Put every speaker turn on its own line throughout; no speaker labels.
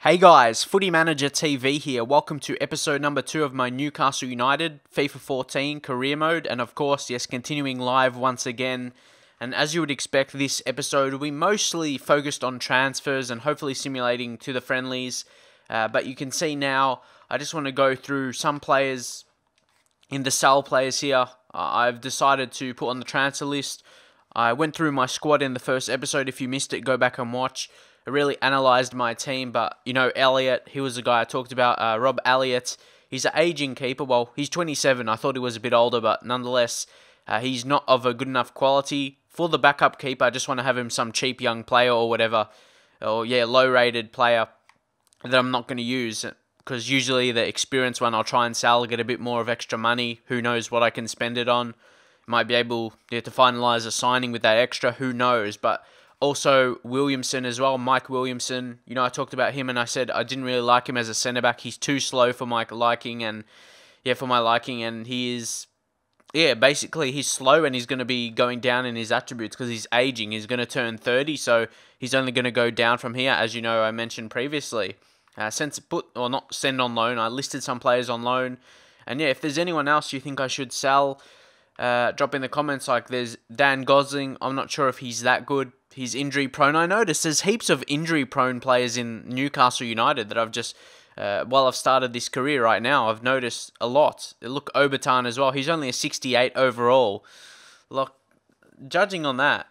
Hey guys, Footy Manager TV here. Welcome to episode number 2 of my Newcastle United FIFA 14 career mode, and of course, yes, continuing live once again. And as you would expect, this episode will be mostly focused on transfers and hopefully simulating to the friendlies. But you can see now, I just want to go through some players in the sell players here. I've decided to put on the transfer list. I went through my squad in the first episode. If you missed it, go back and watch. I really analysed my team, but, you know, Elliott, he was the guy I talked about. Rob Elliott, he's an ageing keeper. Well, he's 27. I thought he was a bit older, but nonetheless, he's not of a good enough quality. For the backup keeper, I just want to have him some cheap young player or whatever. Or, yeah, low-rated player that I'm not going to use. Because usually the experienced one I'll try and sell, get a bit more of extra money. Who knows what I can spend it on. Might be able to finalise a signing with that extra. Who knows, but... Also, Williamson as well, Mike Williamson. You know, I talked about him and I said I didn't really like him as a centre-back. He's too slow for my liking and, he is, basically he's slow and he's going to be going down in his attributes because he's aging. He's going to turn 30, so he's only going to go down from here, as you know I mentioned previously. Not send on loan. I listed some players on loan. And yeah, if there's anyone else you think I should sell, drop in the comments. Like there's Dan Gosling. I'm not sure if he's that good. He's injury prone. I noticed there's heaps of injury prone players in Newcastle United that I've just, while I've started this career right now, I've noticed a lot. Look, Obertan as well. He's only a 68 overall. Look, judging on that,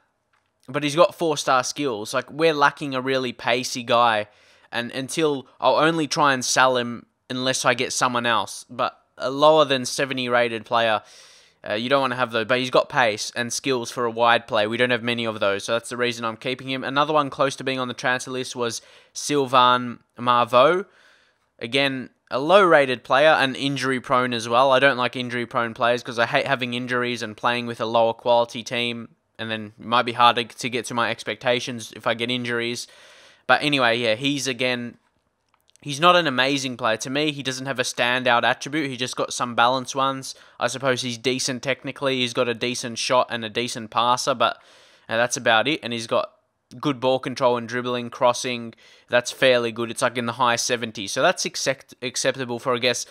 but he's got 4-star skills. Like, we're lacking a really pacey guy, and until I'll only try and sell him unless I get someone else. But a lower than 70 rated player, you don't want to have those, but he's got pace and skills for a wide play. We don't have many of those, so that's the reason I'm keeping him. Another one close to being on the transfer list was Sylvain Marveau. Again, a low-rated player and injury-prone as well. I don't like injury-prone players because I hate having injuries and playing with a lower-quality team, and then it might be harder to get to my expectations if I get injuries. But anyway, yeah, he's not an amazing player. To me, he doesn't have a standout attribute. He just got some balanced ones. I suppose he's decent technically. He's got a decent shot and a decent passer, but that's about it. And he's got good ball control and dribbling, crossing. That's fairly good. It's like in the high 70s. So that's acceptable for, I guess.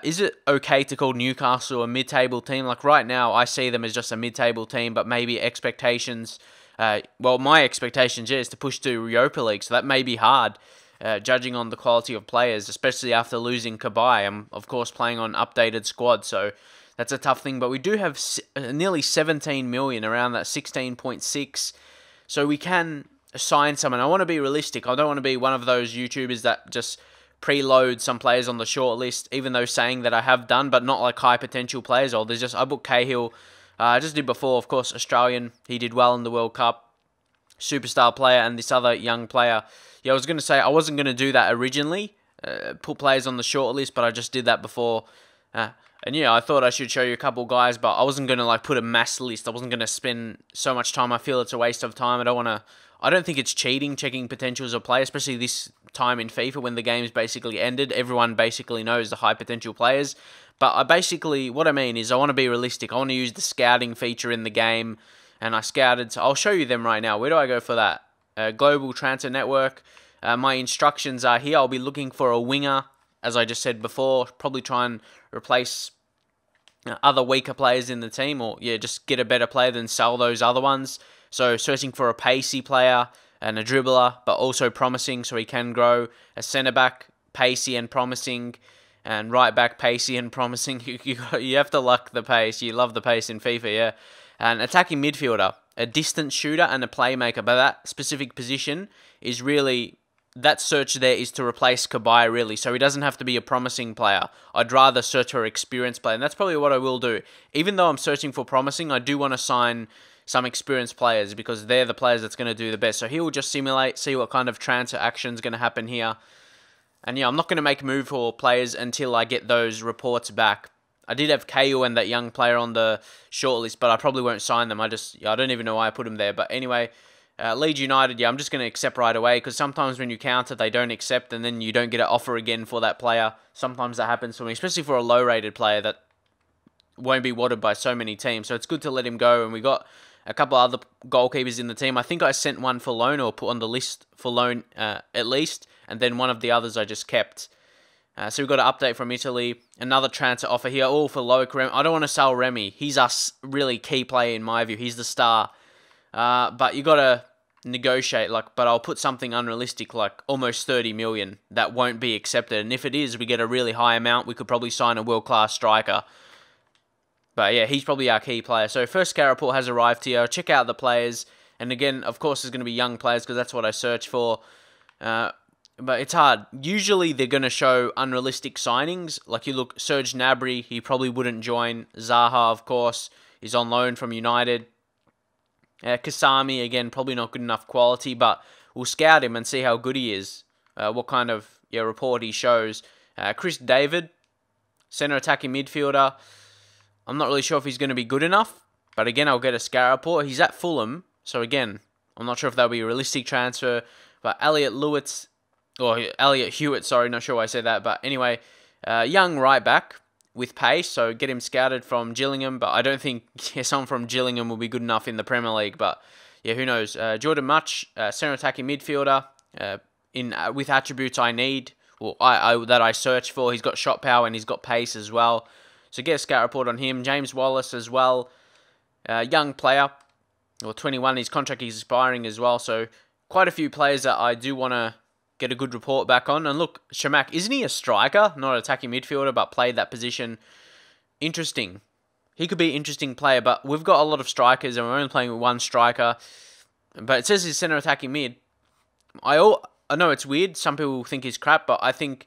Is it okay to call Newcastle a mid-table team? Like right now, I see them as just a mid-table team, but maybe expectations... my expectations is to push to Europa League, so that may be hard. Judging on the quality of players, especially after losing Cabaye. I'm, of course, playing on updated squad, so that's a tough thing. But we do have nearly 17 million, around that 16.6, so we can assign someone. I want to be realistic. I don't want to be one of those YouTubers that just preload some players on the short list, even though saying that I have done, but not like high potential players. Or there's just, I booked Cahill. I just did before, of course, Australian. He did well in the World Cup. Superstar player, and this other young player. Yeah, I was going to say I wasn't going to do that originally, put players on the short list, but I just did that before. And yeah, I thought I should show you a couple guys, but I wasn't going to like put a mass list. I wasn't going to spend so much time. I feel it's a waste of time. I don't think it's cheating, checking potentials of players, especially this time in FIFA when the game's basically ended. Everyone basically knows the high potential players. But what I mean is I want to be realistic. I want to use the scouting feature in the game. And I scouted, so I'll show you them right now. Where do I go for that? Global Transfer Network. My instructions are here. I'll be looking for a winger, as I just said before. Probably try and replace other weaker players in the team, or yeah, just get a better player than sell those other ones. So searching for a pacey player and a dribbler, but also promising so he can grow. A centre-back, pacey and promising. And right-back, pacey and promising. You have to luck the pace. You love the pace in FIFA, yeah. An attacking midfielder, a distance shooter, and a playmaker. But that specific position is really... That search there is to replace Cabaye, really. So he doesn't have to be a promising player. I'd rather search for an experienced player. And that's probably what I will do. Even though I'm searching for promising, I do want to sign some experienced players because they're the players that's going to do the best. So he will just simulate, see what kind of transfer action is going to happen here. And yeah, I'm not going to make a move for players until I get those reports back. I did have Cahill and that young player on the shortlist, but I probably won't sign them. I don't even know why I put them there. But anyway, Leeds United, yeah, I'm just going to accept right away because sometimes when you counter, they don't accept and then you don't get an offer again for that player. Sometimes that happens for me, especially for a low-rated player that won't be wanted by so many teams. So it's good to let him go. And we got a couple other goalkeepers in the team. I think I sent one for loan or put on the list for loan at least. and then one of the others I just kept. So we've got an update from Italy. Another transfer offer here, all for Loic Remy. I don't want to sell Remy. He's a really key player in my view. He's the star. But you got to negotiate, but I'll put something unrealistic, like almost 30 million. That won't be accepted. And if it is, we get a really high amount. We could probably sign a world-class striker. But yeah, he's probably our key player. So first scout report has arrived here. Check out the players. And again, of course, there's going to be young players because that's what I search for. But it's hard. Usually they're going to show unrealistic signings. Like you look, Serge Gnabry, he probably wouldn't join. Zaha, of course, is on loan from United. Kasami, again, probably not good enough quality, but we'll scout him and see how good he is. What kind of report he shows. Chris David, centre attacking midfielder. I'm not really sure if he's going to be good enough. But again, I'll get a scout report. He's at Fulham. So again, I'm not sure if that'll be a realistic transfer. But Elliot Hewitt, sorry, not sure why I said that. But anyway, young right back with pace, so get him scouted from Gillingham. But I don't think someone from Gillingham will be good enough in the Premier League. But yeah, who knows? Jordan Much, centre attacking midfielder, with attributes I need, or that I search for. He's got shot power and he's got pace as well. So get a scout report on him. James Wallace as well, young player, or 21. His contract is expiring as well. So quite a few players that I do want to get a good report back on. And look, Shamak, isn't he a striker? Not an attacking midfielder, but played that position. Interesting. He could be an interesting player, but we've got a lot of strikers and we're only playing with one striker. But it says he's centre attacking mid. I know it's weird. Some people think he's crap, but I think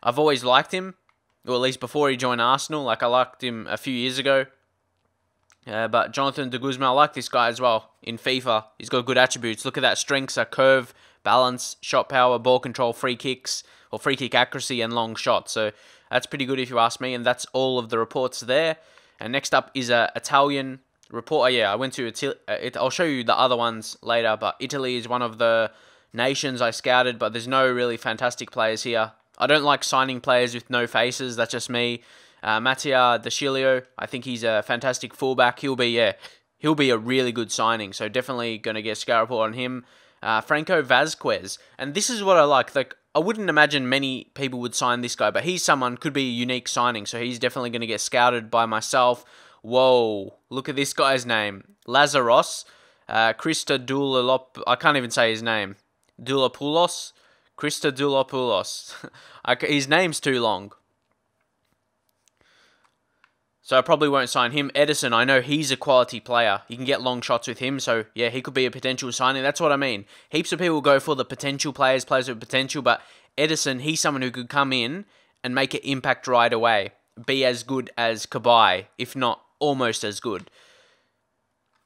I've always liked him. Or at least before he joined Arsenal. Like I liked him a few years ago. But Jonathan de Guzman, I like this guy as well in FIFA. He's got good attributes. Look at that. Strengths are curve, balance, shot power, ball control, free kicks, or free kick accuracy, and long shots. So that's pretty good if you ask me. And that's all of the reports there. And next up is a Italian report. I went to I'll show you the other ones later. But Italy is one of the nations I scouted. But there's no really fantastic players here. I don't like signing players with no faces. That's just me. Mattia D'Achilio, I think he's a fantastic fullback. He'll be a really good signing. So definitely going to get a scout report on him. Franco Vazquez, and this is what I like. Like I wouldn't imagine many people would sign this guy, but he's someone could be a unique signing. So he's definitely going to get scouted by myself. Whoa, look at this guy's name, Lazaros, Christodoulopoulos. I can't even say his name. Doulopoulos, Christodoulopoulos. His name's too long. So I probably won't sign him. Edison, I know he's a quality player. You can get long shots with him. So, yeah, he could be a potential signing. That's what I mean. Heaps of people go for the potential players with potential. But Edison, he's someone who could come in and make an impact right away. Be as good as Cabaye, if not almost as good.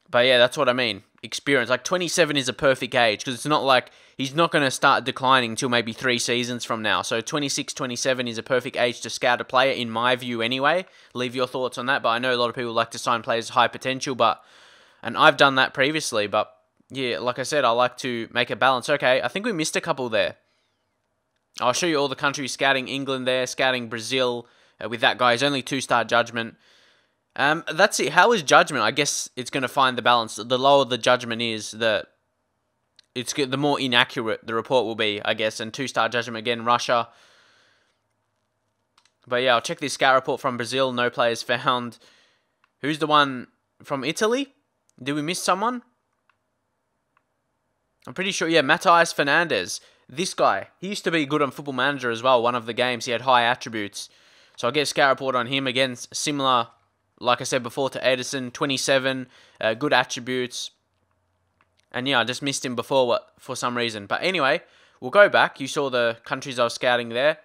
But, yeah, that's what I mean. Experience. Like, 27 is a perfect age. Because it's not like he's not going to start declining until maybe 3 seasons from now. So 26, 27 is a perfect age to scout a player, in my view anyway. Leave your thoughts on that. But I know a lot of people like to sign players with high potential. And I've done that previously. But yeah, like I said, I like to make a balance. Okay, I think we missed a couple there. I'll show you all the countries scouting. England there, scouting Brazil with that guy. He's only 2-star judgment. That's it. How is judgment? I guess it's going to find the balance. The lower the judgment is, the more inaccurate the report will be, I guess. And 2-star judgment again, Russia. But yeah, I'll check this scout report from Brazil. No players found. Who's the one from Italy? Did we miss someone? I'm pretty sure, yeah, Matheus Fernandes. This guy, he used to be good on Football Manager as well. One of the games, he had high attributes. So I'll get a scout report on him. Again, similar, like I said before, to Edison. 27, good attributes. And yeah, I just missed him before for some reason. But anyway, we'll go back. You saw the countries I was scouting there.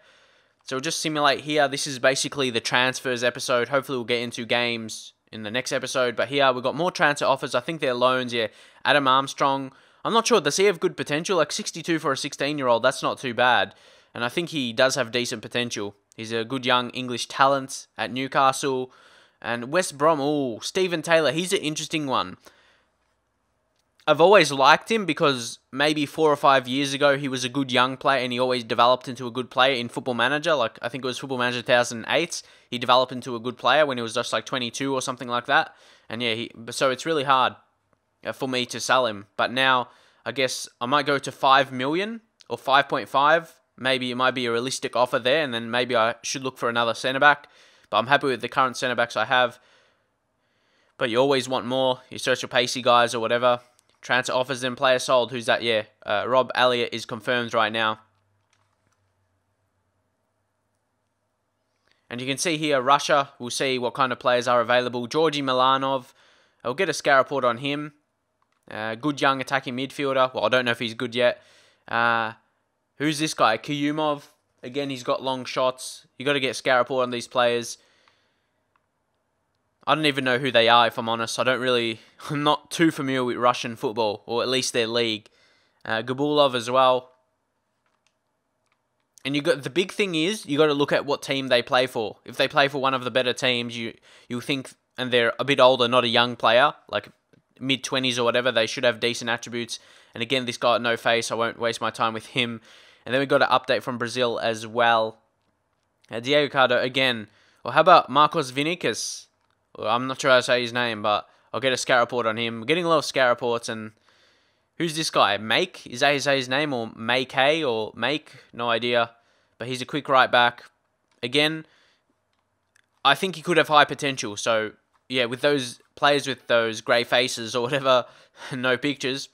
So we'll just simulate here. This is basically the transfers episode. Hopefully we'll get into games in the next episode. But here we've got more transfer offers. I think they're loans. Yeah, Adam Armstrong. I'm not sure. Does he have good potential? Like 62 for a 16-year-old. That's not too bad. And I think he does have decent potential. He's a good young English talent at Newcastle. And West Brom. Oh, Stephen Taylor. He's an interesting one. I've always liked him because maybe 4 or 5 years ago he was a good young player and he always developed into a good player in Football Manager. Like I think it was Football Manager 2008. He developed into a good player when he was just like 22 or something like that. And yeah, so it's really hard for me to sell him. But now I guess I might go to 5 million or 5.5 maybe it might be a realistic offer there, and then maybe I should look for another centre-back. But I'm happy with the current centre-backs I have. But you always want more. You search for pacey guys or whatever. Transfer offers and player sold. Who's that? Yeah, Rob Elliott is confirmed right now. And you can see here, Russia, we'll see what kind of players are available. Georgi Milanov, I'll get a scout report on him. Good young attacking midfielder. Well, I don't know if he's good yet. Who's this guy? Kiyumov. Again, he's got long shots. You got to get a scout report on these players. I don't even know who they are, if I'm honest. I'm not too familiar with Russian football, or at least their league. Gabulov as well. And the big thing is, you got to look at what team they play for. If they play for one of the better teams, you think, and they're a bit older, not a young player, like mid-20s or whatever, they should have decent attributes. And again, this guy, no face, I won't waste my time with him. And then we got an update from Brazil as well. Diego Cardo again. Or how about Marcos Vinicius? Well, I'm not sure how to say his name, but I'll get a scout report on him. We're getting a lot of scout reports, and who's this guy? Make? Is that his name? Or Make? Or Make? No idea. But he's a quick right back. Again, I think he could have high potential. So, yeah, with those players with those grey faces or whatever, no pictures.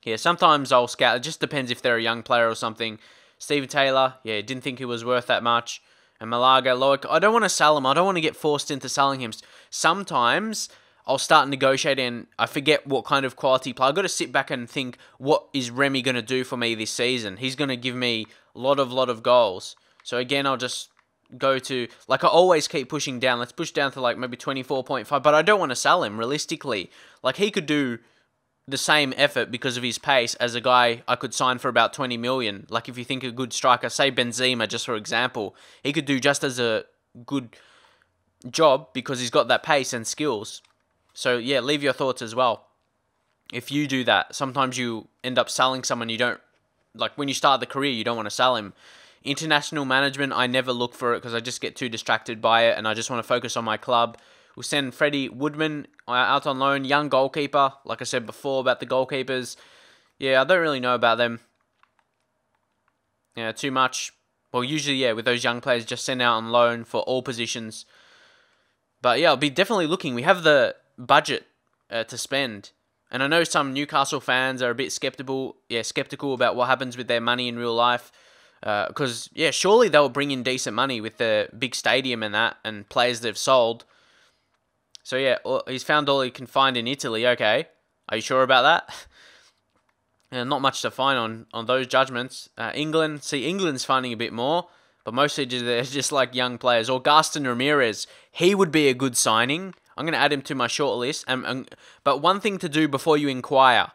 Yeah, sometimes I'll scout. It just depends if they're a young player or something. Steven Taylor, yeah, didn't think he was worth that much. And Malaga, Loic, I don't want to sell him. I don't want to get forced into selling him. Sometimes I'll start negotiating and I forget what kind of quality player. I've got to sit back and think, what is Remy going to do for me this season? He's going to give me a lot of goals. So again, I'll just go to, like I always keep pushing down. Let's push down to like maybe 24.5. But I don't want to sell him realistically. Like he could do the same effort because of his pace as a guy I could sign for about 20 million. Like if you think a good striker, say Benzema, just for example, he could do just as a good job because he's got that pace and skills. So yeah, leave your thoughts as well. If you do that, sometimes you end up selling someone you don't, like when you start the career, you don't want to sell him. International management, I never look for it because I just get too distracted by it and I just want to focus on my club. We'll send Freddie Woodman out on loan. Young goalkeeper. Like I said before about the goalkeepers. Yeah, I don't really know about them. Yeah, too much. Well, usually, yeah, with those young players, just send out on loan for all positions. But yeah, I'll be definitely looking. We have the budget to spend. And I know some Newcastle fans are a bit skeptical about what happens with their money in real life. Because, yeah, surely they'll bring in decent money with the big stadium and that, and players they've sold. So yeah, he's found all he can find in Italy. Okay, are you sure about that? Not much to find on those judgments. England, England's finding a bit more, but mostly they're just like young players. Or Gaston Ramirez, he would be a good signing. I'm going to add him to my short list. But one thing to do before you inquire,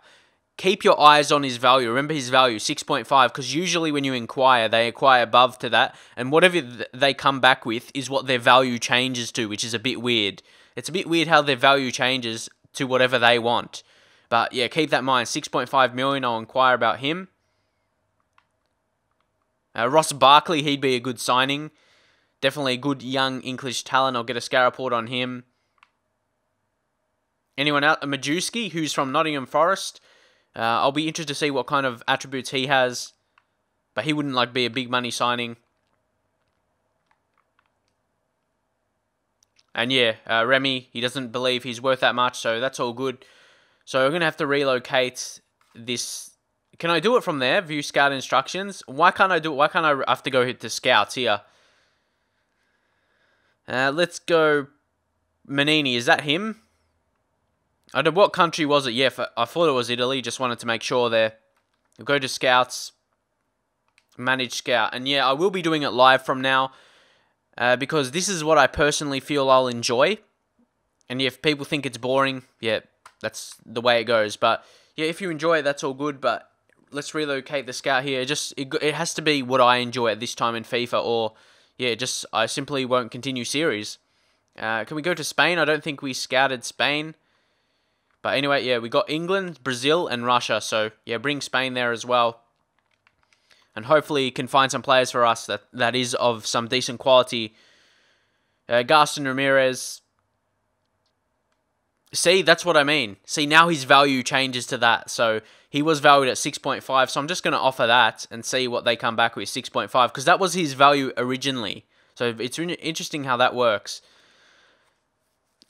keep your eyes on his value. Remember his value, 6.5, because usually when you inquire, they acquire above to that, and whatever they come back with is what their value changes to, which is a bit weird. It's a bit weird how their value changes to whatever they want. But yeah, keep that in mind. 6.5 million, I'll inquire about him. Ross Barkley, he'd be a good signing. Definitely a good young English talent. I'll get a scout report on him. Anyone else? Majewski, who's from Nottingham Forest. I'll be interested to see what kind of attributes he has. But he wouldn't be a big money signing. And yeah, Remy, he doesn't believe he's worth that much, so that's all good. So we're going to have to relocate this. Can I do it from there? View scout instructions. Why can't I do it? Why can't I have to go hit the scouts here? Let's go Manini. Is that him? I don't know, what country was it? Yeah, I thought it was Italy. Just wanted to make sure there. We'll go to scouts. Manage scout. And yeah, I will be doing it live from now. Because this is what I personally feel I'll enjoy. And if people think it's boring, yeah, that's the way it goes. But yeah, if you enjoy it, that's all good. But let's relocate the scout here. It has to be what I enjoy at this time in FIFA, or yeah, I simply won't continue series. Can we go to Spain? I don't think we scouted Spain. But anyway, yeah, we got England, Brazil, and Russia. So yeah, bring Spain there as well. And hopefully you can find some players for us that is of some decent quality. Gaston Ramirez. See, that's what I mean. See, now his value changes to that. So he was valued at 6.5. So I'm just going to offer that and see what they come back with, 6.5. Because that was his value originally. So it's interesting how that works.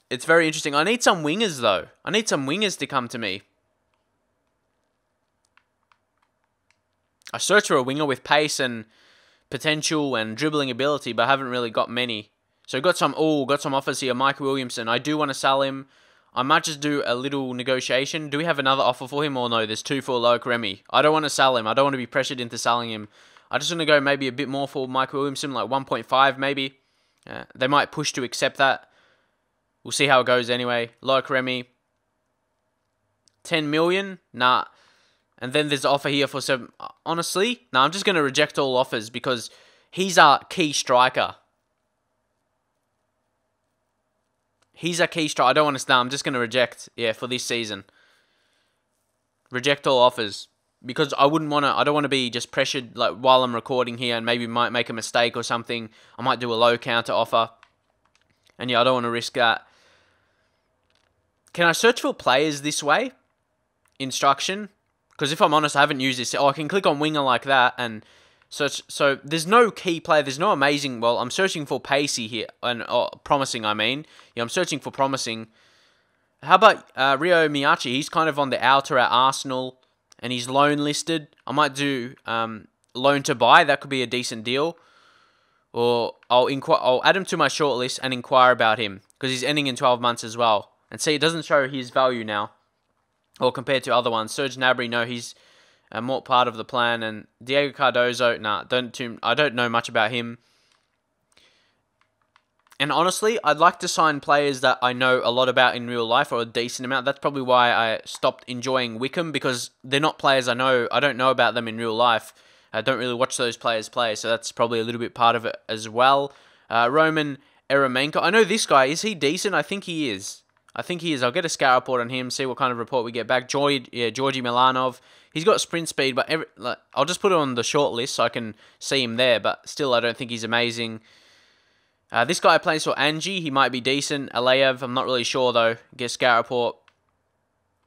It's very interesting. I need some wingers, though. I need some wingers to come to me. I searched for a winger with pace and potential and dribbling ability, but I haven't really got many. So got some offers here. Mike Williamson. I do want to sell him. I might just do a little negotiation. Do we have another offer for him or no? There's 2 for Loic Remy. I don't want to sell him. I don't want to be pressured into selling him. I just want to go maybe a bit more for Mike Williamson, like 1.5 maybe. They might push to accept that. We'll see how it goes anyway. Loic Remy. 10 million? Nah. And then there's an offer here for 7. Honestly, I'm just going to reject all offers because he's our key striker. He's a key striker. I don't want to start. I'm just going to reject, for this season. Reject all offers. Because I don't want to be just pressured like while I'm recording here and maybe might make a mistake or something. I might do a low counter offer. And I don't want to risk that. Can I search for players this way? Instruction. Because if I'm honest, I haven't used this. I can click on winger like that and search. So there's no key player. There's no amazing. Well, I'm searching for pacey here. And promising, I mean. I'm searching for promising. How about Rio Miyachi? He's kind of on the outer at Arsenal. And he's loan listed. I might do loan to buy. That could be a decent deal. Or I'll add him to my shortlist and inquire about him. Because he's ending in 12 months as well. And see, it doesn't show his value now. Or compared to other ones. Serge Gnabry, no, he's more part of the plan. And Diego Cardozo, I don't know much about him. And honestly, I'd like to sign players that I know a lot about in real life, or a decent amount. That's probably why I stopped enjoying Wickham, because they're not players I know. I don't know about them in real life. I don't really watch those players play, so that's probably a little bit part of it as well. Roman Eremenko. I know this guy. Is he decent? I think he is. I'll get a scout report on him, see what kind of report we get back. Georgi Milanov. He's got sprint speed, but I'll just put it on the short list so I can see him there, but still I don't think he's amazing. This guy plays for Angie. He might be decent. Aleyev, I'm not really sure though. Get scout report.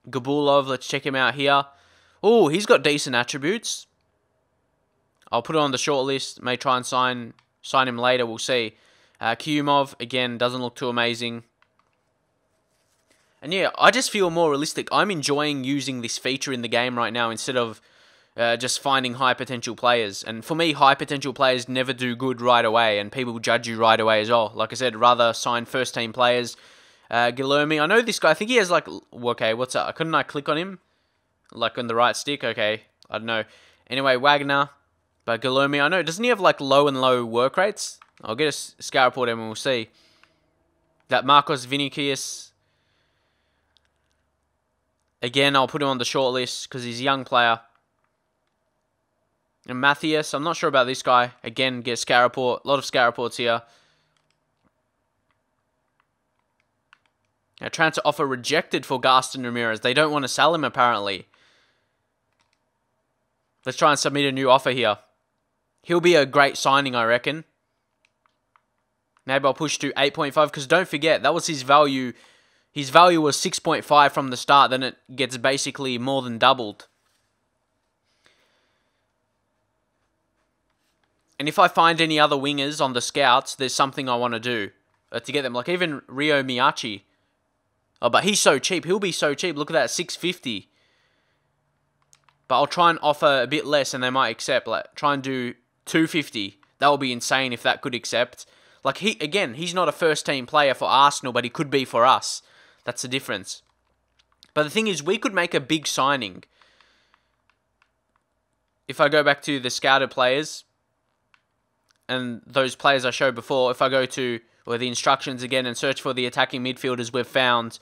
Gabulov, let's check him out here. Oh, he's got decent attributes. I'll put it on the short list. May try and sign him later. We'll see. Kyumov, again, doesn't look too amazing. And I just feel more realistic. I'm enjoying using this feature in the game right now instead of just finding high potential players. And for me, high potential players never do good right away, and people judge you right away as well. Like I said, rather sign first team players. Guilherme, I know this guy. I think he has okay, what's that? Couldn't I click on him? Like on the right stick? Okay, I don't know. Anyway, Wagner. But Guilherme, I know, doesn't he have low work rates? I'll get a scout report and we'll see. That Marcos Vinicius. Again, I'll put him on the short list because he's a young player. And Matthias, I'm not sure about this guy. Again, get a scout report. A lot of scout reports here. A transfer offer rejected for Gaston Ramirez. They don't want to sell him, apparently. Let's try and submit a new offer here. He'll be a great signing, I reckon. Maybe I'll push to 8.5 because don't forget, that was his value. His value was 6.5 from the start, then it gets basically more than doubled. And if I find any other wingers on the scouts, there's something I want to do to get them. Like even Rio Miyachi. Oh, but he's so cheap. He'll be so cheap. Look at that, 650. But I'll try and offer a bit less and they might accept. Like try and do 250. That would be insane if that could accept. Like he's not a first team player for Arsenal, but he could be for us. That's the difference. But the thing is, we could make a big signing. If I go back to the scouted players and those players I showed before, if I go to the instructions again and search for the attacking midfielders we've found,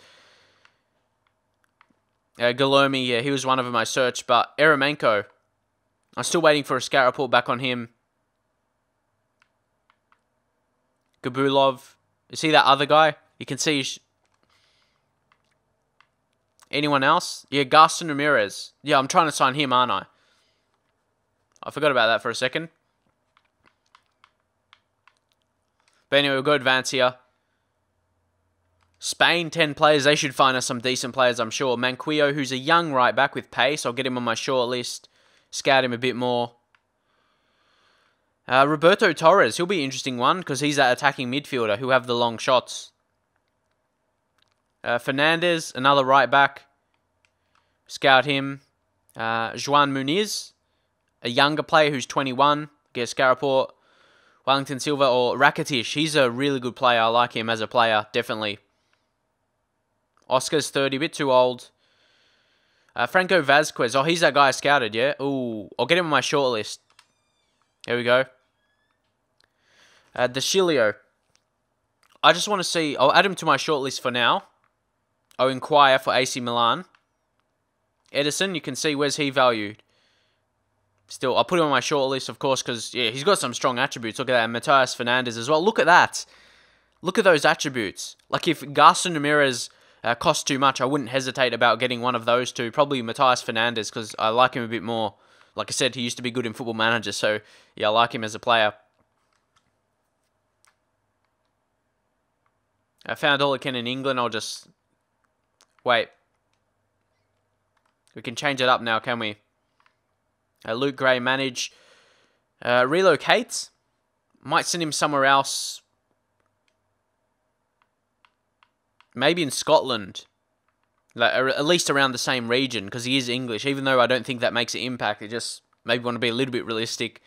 Guilherme, he was one of them I searched, but Eremenko, I'm still waiting for a scout report back on him. Gabulov, you see that other guy? You can see... Anyone else? Yeah, Gaston Ramirez. Yeah, I'm trying to sign him, aren't I? I forgot about that for a second. But anyway, we'll go advance here. Spain, 10 players. They should find us some decent players, I'm sure. Manquillo, who's a young right back with pace. I'll get him on my short list. Scout him a bit more. Roberto Torres, he'll be an interesting one because he's that attacking midfielder who have the long shots. Fernandez, another right back. Scout him. Juan Muniz, a younger player who's 21. Get a scout report. Wellington Silva or Rakitic. He's a really good player. I like him as a player, definitely. Oscar's 30, a bit too old. Franco Vazquez. Oh, he's that guy I scouted, yeah? Ooh, I'll get him on my short list. There we go. Decilio. I just want to see... I'll add him to my short list for now. I'll inquire for AC Milan. Edison, you can see where's he valued. Still, I'll put him on my short list, of course, because, yeah, he's got some strong attributes. Look at that. And Matthias Fernandez as well. Look at that. Look at those attributes. Like, if Garson Ramirez costs too much, I wouldn't hesitate about getting one of those two. Probably Matthias Fernandez, because I like him a bit more. Like I said, he used to be good in Football Manager, so, yeah, I like him as a player. I found Olican in England. I'll just... Wait. We can change it up now, can we? Luke Gray manage. Relocate. Might send him somewhere else. Maybe in Scotland. Like, at least around the same region, because he is English. Even though I don't think that makes an impact. It just maybe want to be a little bit realistic.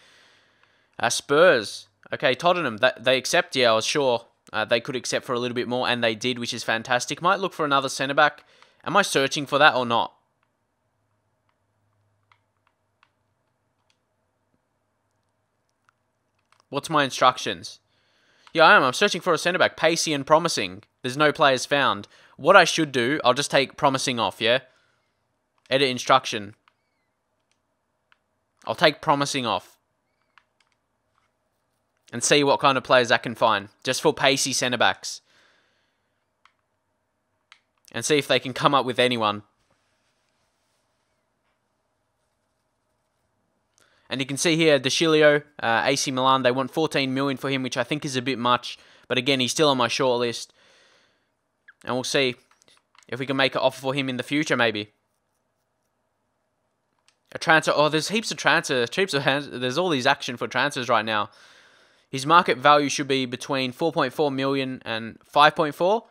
Spurs. Okay, Tottenham. They accept. Yeah, I was sure they could accept for a little bit more, and they did, which is fantastic. Might look for another centre-back. Am I searching for that or not? What's my instructions? Yeah, I am. I'm searching for a centre-back. Pacey and promising. There's no players found. What I should do, I'll just take promising off, yeah? Edit instruction. I'll take promising off. And see what kind of players I can find. Just for pacey centre-backs. And see if they can come up with anyone. And you can see here, Decilio, AC Milan, they want 14 million for him, which I think is a bit much. But again, he's still on my short list. And we'll see if we can make an offer for him in the future, maybe. A transfer. Oh, there's heaps of transfers. There's all these action for transfers right now. His market value should be between 4.4 million and 5.4.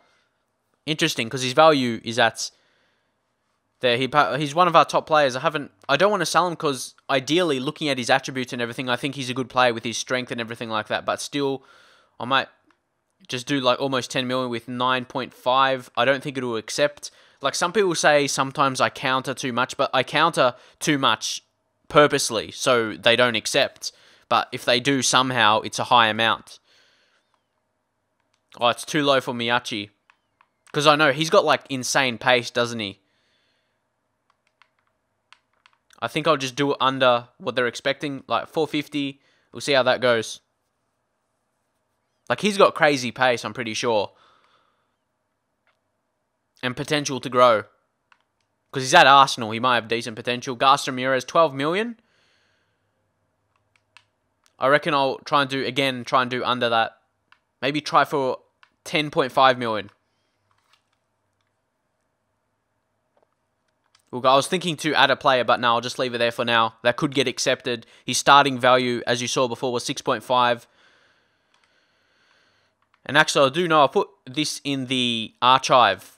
Interesting, because his value is at... There, he's one of our top players. I don't want to sell him because ideally, looking at his attributes and everything, I think he's a good player with his strength and everything like that. But still, I might just do like almost 10 million with 9.5. I don't think it will accept. Like some people say, sometimes I counter too much, but I counter too much purposely so they don't accept. But if they do somehow, it's a high amount. Oh, it's too low for Miyachi. Because I know he's got like insane pace, doesn't he? I think I'll just do it under what they're expecting, like 450. We'll see how that goes. Like, he's got crazy pace, I'm pretty sure. And potential to grow. Because he's at Arsenal, he might have decent potential. Garcia Ramirez, 12 million. I reckon I'll try and do under that. Maybe try for 10.5 million. Look, I was thinking to add a player, but no, I'll just leave it there for now. That could get accepted. His starting value, as you saw before, was 6.5. And actually, I do know I'll put this in the archive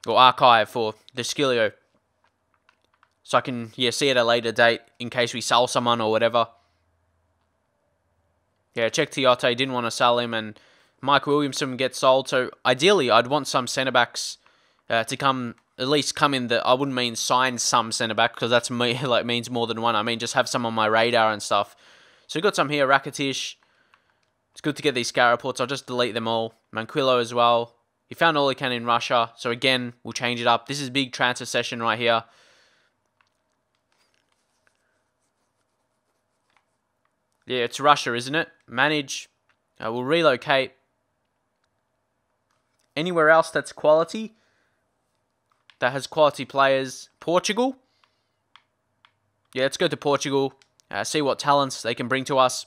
for Decilio. So I can, see at a later date in case we sell someone or whatever. Yeah, check Tiote, didn't want to sell him, and Mike Williamson gets sold. So ideally, I'd want some centre-backs to at least come in I wouldn't mean sign some centre-back, because that's means more than one. I mean, just have some on my radar and stuff. So we've got some here, Rakitic. It's good to get these scout reports. I'll just delete them all. Manquillo as well. He found all he can in Russia. So again, we'll change it up. This is big transfer session right here. Yeah, it's Russia, isn't it? Manage. We'll relocate. Anywhere else that's quality, that has quality players. Portugal. Yeah, let's go to Portugal. See what talents they can bring to us.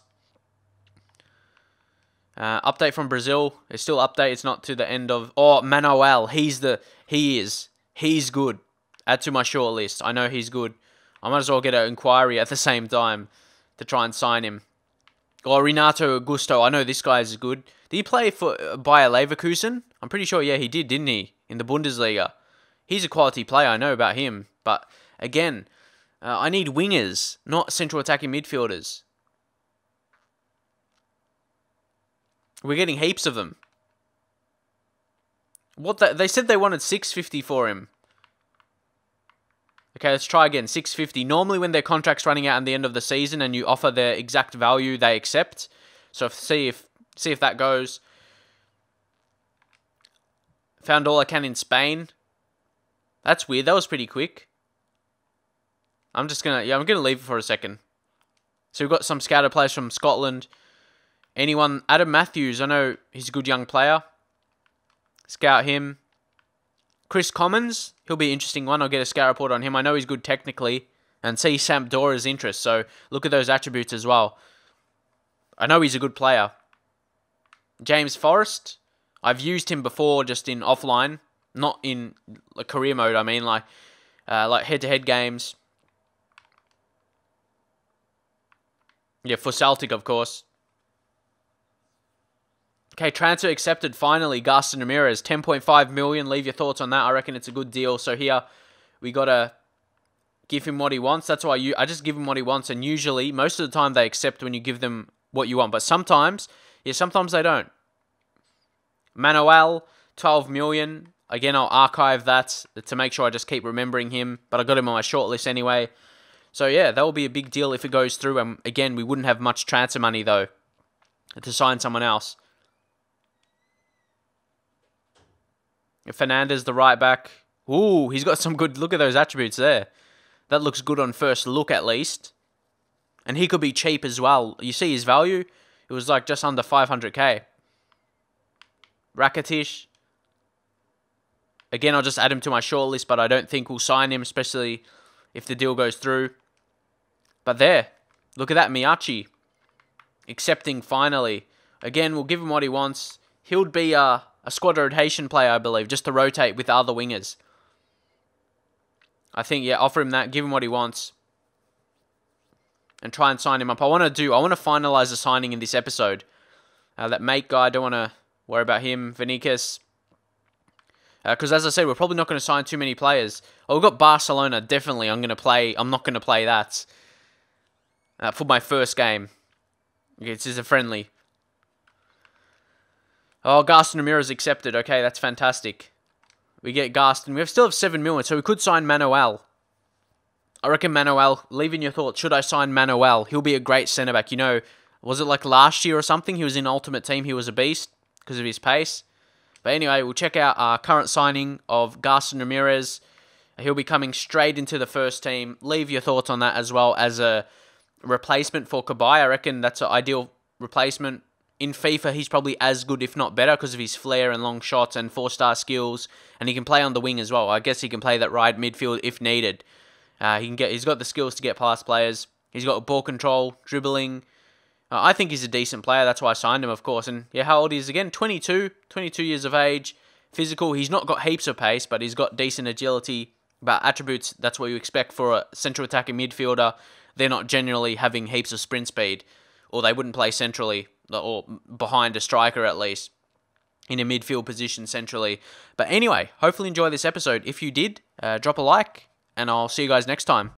Update from Brazil. It's still update. It's not to the end of... Oh, Manuel. He's good. Add to my short list. I know he's good. I might as well get an inquiry at the same time to try and sign him. Or Renato Augusto. I know this guy is good. Did he play for Bayer Leverkusen? I'm pretty sure, yeah, he did, didn't he? In the Bundesliga. He's a quality player. I know about him. But, again, I need wingers, not central attacking midfielders. We're getting heaps of them. They said they wanted 650 for him. Okay, let's try again. 650. Normally, when their contract's running out at the end of the season and you offer their exact value, they accept. So see if that goes. Found all I can in Spain. That's weird. That was pretty quick. I'm gonna leave it for a second. So we've got some scouted players from Scotland. Anyone? Adam Matthews. I know he's a good young player. Scout him. Chris Commons. He'll be an interesting one. I'll get a scout report on him. I know he's good technically. And see Sampdora's interest. So look at those attributes as well. I know he's a good player. James Forrest. I've used him before just in offline. Not in like career mode, I mean. Like head-to-head games. Yeah, for Celtic, of course. Okay, transfer accepted finally. Gaston Ramirez, 10.5 million. Leave your thoughts on that. I reckon it's a good deal. So here, we got to give him what he wants. That's why I just give him what he wants. And usually, most of the time, they accept when you give them what you want. But sometimes they don't. Manuel, 12 million. Again, I'll archive that to make sure I just keep remembering him. But I got him on my shortlist anyway. So yeah, that will be a big deal if it goes through. And again, we wouldn't have much transfer money, though, to sign someone else. Fernandez, the right back. Ooh, he's got some good... Look at those attributes there. That looks good on first look, at least. And he could be cheap as well. You see his value? It was like just under 500k. Rakitic. Again, I'll just add him to my shortlist, but I don't think we'll sign him, especially if the deal goes through. But there. Look at that, Miyachi. Accepting finally. Again, we'll give him what he wants. He'll be a squad rotation player, I believe, just to rotate with other wingers. I think, yeah, offer him that, give him what he wants, and try and sign him up. I want to finalize the signing in this episode. That mate guy, I don't want to worry about him. Vinicius. Because as I said, we're probably not going to sign too many players. Oh, we've got Barcelona, definitely. I'm not going to play that for my first game. Okay, this is a friendly. Oh, Gaston Ramirez accepted. Okay, that's fantastic. We get Gaston. We still have 7 million, so we could sign Manuel. I reckon Manuel, leave in your thoughts, should I sign Manuel? He'll be a great centre-back. You know, was it like last year or something? He was in Ultimate Team. He was a beast because of his pace. But anyway, we'll check out our current signing of Gaston Ramirez. He'll be coming straight into the first team. Leave your thoughts on that as well as a replacement for Cabaye. I reckon that's an ideal replacement. In FIFA, he's probably as good, if not better, because of his flair and long shots and 4-star skills. And he can play on the wing as well. I guess he can play that right midfield if needed. He's got the skills to get past players. He's got ball control, dribbling. I think he's a decent player. That's why I signed him, of course. And yeah, how old he is again? 22 years of age. Physical. He's not got heaps of pace, but he's got decent agility. But attributes, that's what you expect for a central attacking midfielder. They're not generally having heaps of sprint speed. Or they wouldn't play centrally. Or behind a striker at least, in a midfield position centrally. But anyway, hopefully enjoy this episode. If you did, drop a like, and I'll see you guys next time.